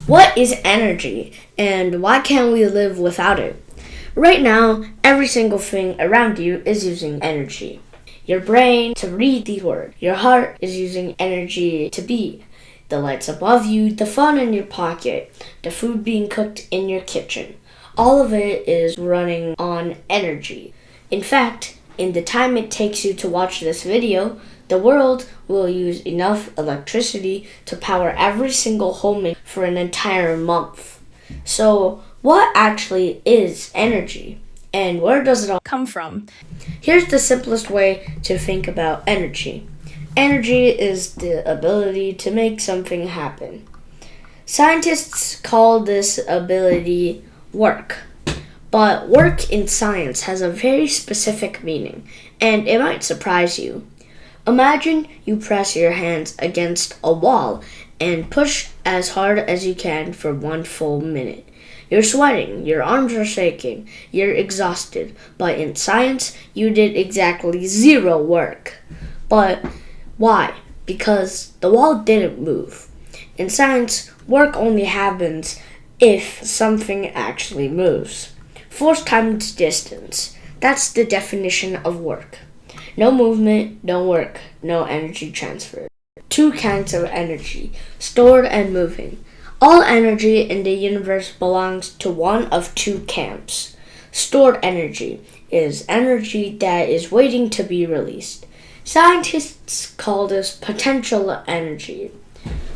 What is energy, and why can't we live without it? Right now, every single thing around you is using energy. Your brain to read the word. Your heart is using energy to beat. The lights above you, the phone in your pocket, the food being cooked in your kitchen. All of it is running on energy. In fact, in the time it takes you to watch this video, the world will use enough electricity to power every single home for an entire month. So, what actually is energy? And where does it all come from? Here's the simplest way to think about energy. Energy is the ability to make something happen. Scientists call this ability work. But work in science has a very specific meaning, and it might surprise you. Imagine you press your hands against a wall and push as hard as you can for 1 full minute. You're sweating, your arms are shaking, you're exhausted, but in science, you did exactly 0 work. But why? Because the wall didn't move. In science, work only happens if something actually moves. Force times distance. That's the definition of work. No movement, no work, no energy transfer. 2 kinds of energy, stored and moving. All energy in the universe belongs to one of 2 camps. Stored energy is energy that is waiting to be released. Scientists call this potential energy.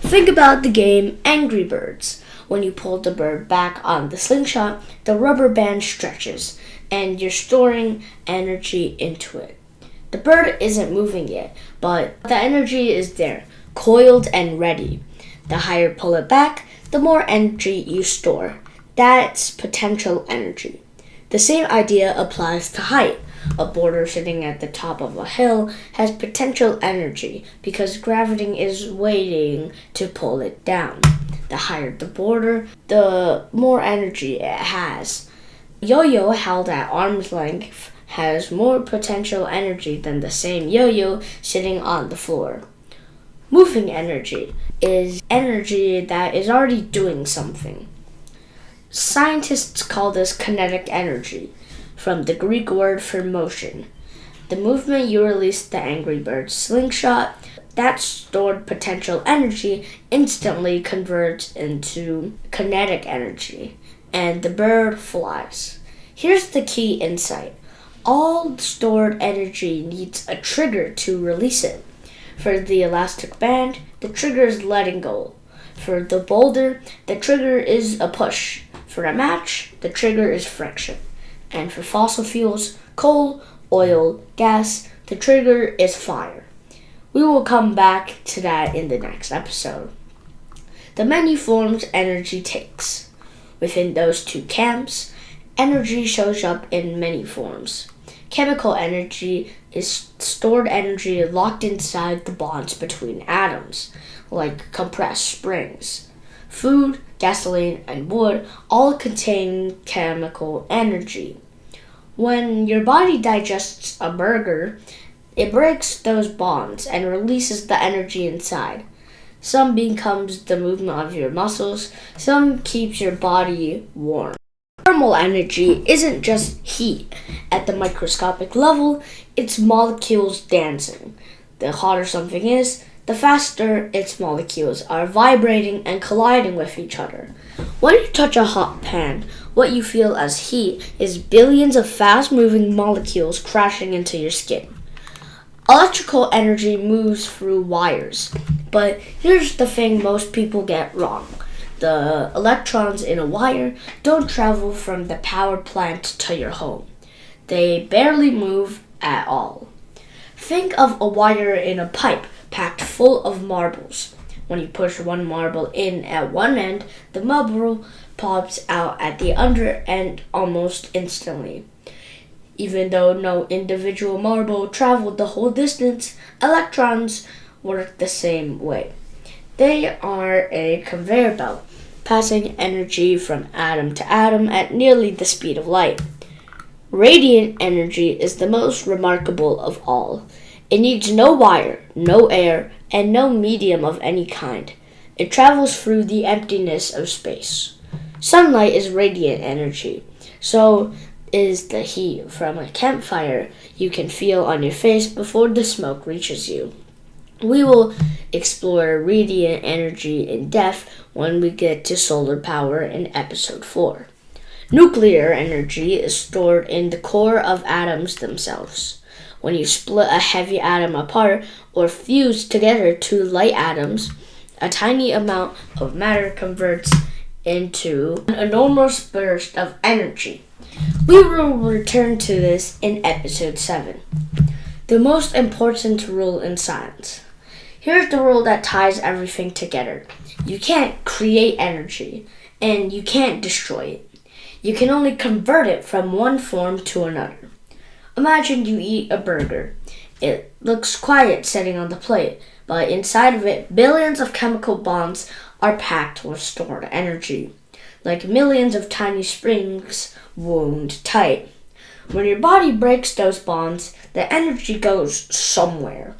Think about the game Angry Birds. When you pull the bird back on the slingshot, the rubber band stretches, and you're storing energy into it. The bird isn't moving yet, but the energy is there, coiled and ready. The higher you pull it back, the more energy you store. That's potential energy. The same idea applies to height. A boulder sitting at the top of a hill has potential energy because gravity is waiting to pull it down. The higher the boulder, the more energy it has. Yo-yo held at arm's length has more potential energy than the same yo-yo sitting on the floor. Moving energy is energy that is already doing something. Scientists call this kinetic energy, from the Greek word for motion. The movement you release the Angry Bird slingshot, that stored potential energy instantly converts into kinetic energy, and the bird flies. Here's the key insight. All stored energy needs a trigger to release it. For the elastic band, the trigger is letting go. For the boulder, the trigger is a push. For a match, the trigger is friction. And for fossil fuels, coal, oil, gas, the trigger is fire. We will come back to that in the next episode. The many forms energy takes. Within those 2 camps, energy shows up in many forms. Chemical energy is stored energy locked inside the bonds between atoms, like compressed springs. Food, gasoline, and wood all contain chemical energy. When your body digests a burger, it breaks those bonds and releases the energy inside. Some becomes the movement of your muscles, some keeps your body warm. Thermal energy isn't just heat. At the microscopic level, it's molecules dancing. The hotter something is, the faster its molecules are vibrating and colliding with each other. When you touch a hot pan, what you feel as heat is billions of fast-moving molecules crashing into your skin. Electrical energy moves through wires, but here's the thing most people get wrong. The electrons in a wire don't travel from the power plant to your home. They barely move at all. Think of a wire in a pipe packed full of marbles. When you push one marble in at one end, the marble pops out at the other end almost instantly. Even though no individual marble traveled the whole distance, electrons work the same way. They are a conveyor belt, passing energy from atom to atom at nearly the speed of light. Radiant energy is the most remarkable of all. It needs no wire, no air, and no medium of any kind. It travels through the emptiness of space. Sunlight is radiant energy. So is the heat from a campfire you can feel on your face before the smoke reaches you. We will explore radiant energy in depth when we get to solar power in episode 4. Nuclear energy is stored in the core of atoms themselves. When you split a heavy atom apart or fuse together two light atoms, a tiny amount of matter converts into an enormous burst of energy. We will return to this in episode 7. The most important rule in science. Here's the rule that ties everything together. You can't create energy, and you can't destroy it. You can only convert it from one form to another. Imagine you eat a burger. It looks quiet sitting on the plate, but inside of it, billions of chemical bonds are packed with stored energy, like millions of tiny springs wound tight. When your body breaks those bonds, the energy goes somewhere.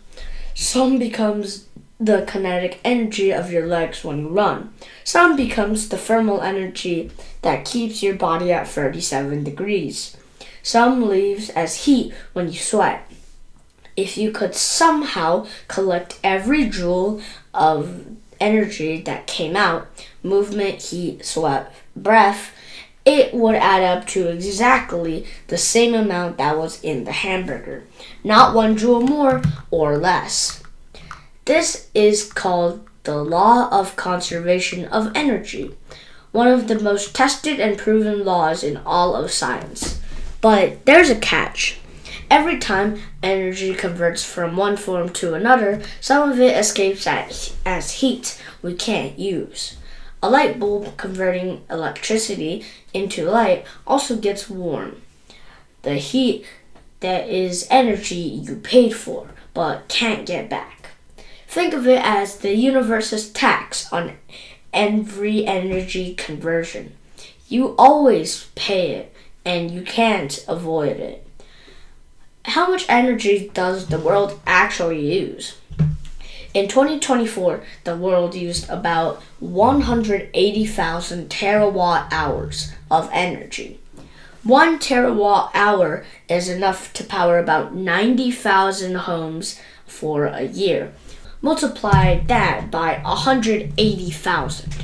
Some becomes the kinetic energy of your legs when you run. Some becomes the thermal energy that keeps your body at 37 degrees. Some leaves as heat when you sweat. If you could somehow collect every joule of energy that came out, movement, heat, sweat, breath, it would add up to exactly the same amount that was in the hamburger, not 1 joule more or less. This is called the law of conservation of energy, one of the most tested and proven laws in all of science. But there's a catch. Every time energy converts from one form to another, some of it escapes as heat we can't use. A light bulb converting electricity into light also gets warm. The heat that is energy you paid for but can't get back. Think of it as the universe's tax on every energy conversion. You always pay it and you can't avoid it. How much energy does the world actually use? In 2024, the world used about 180,000 terawatt hours of energy. 1 terawatt hour is enough to power about 90,000 homes for a year. Multiply that by 180,000.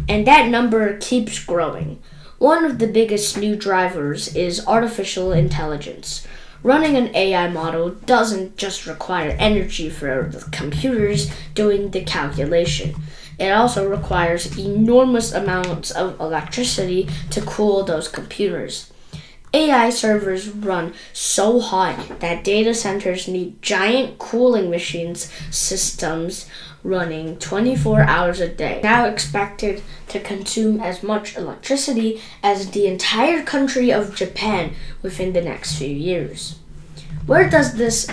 And that number keeps growing. One of the biggest new drivers is artificial intelligence. Running an AI model doesn't just require energy for the computers doing the calculation. It also requires enormous amounts of electricity to cool those computers. AI servers run so hot that data centers need giant cooling machines systems running 24 hours a day, now expected to consume as much electricity as the entire country of Japan within the next few years. Where does this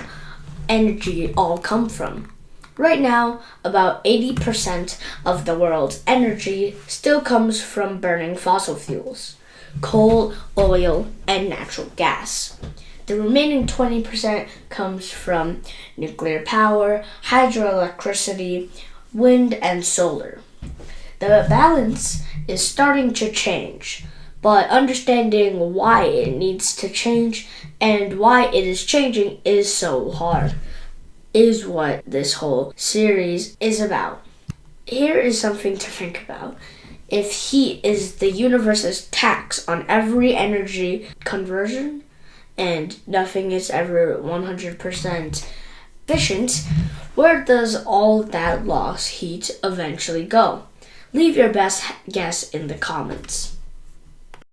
energy all come from? Right now, about 80% of the world's energy still comes from burning fossil fuels, coal, oil, and natural gas. The remaining 20% comes from nuclear power, hydroelectricity, wind, and solar. The balance is starting to change, but understanding why it needs to change and why it is changing is so hard, is what this whole series is about. Here is something to think about. If heat is the universe's tax on every energy conversion, and nothing is ever 100% efficient, where does all that lost heat eventually go? Leave your best guess in the comments.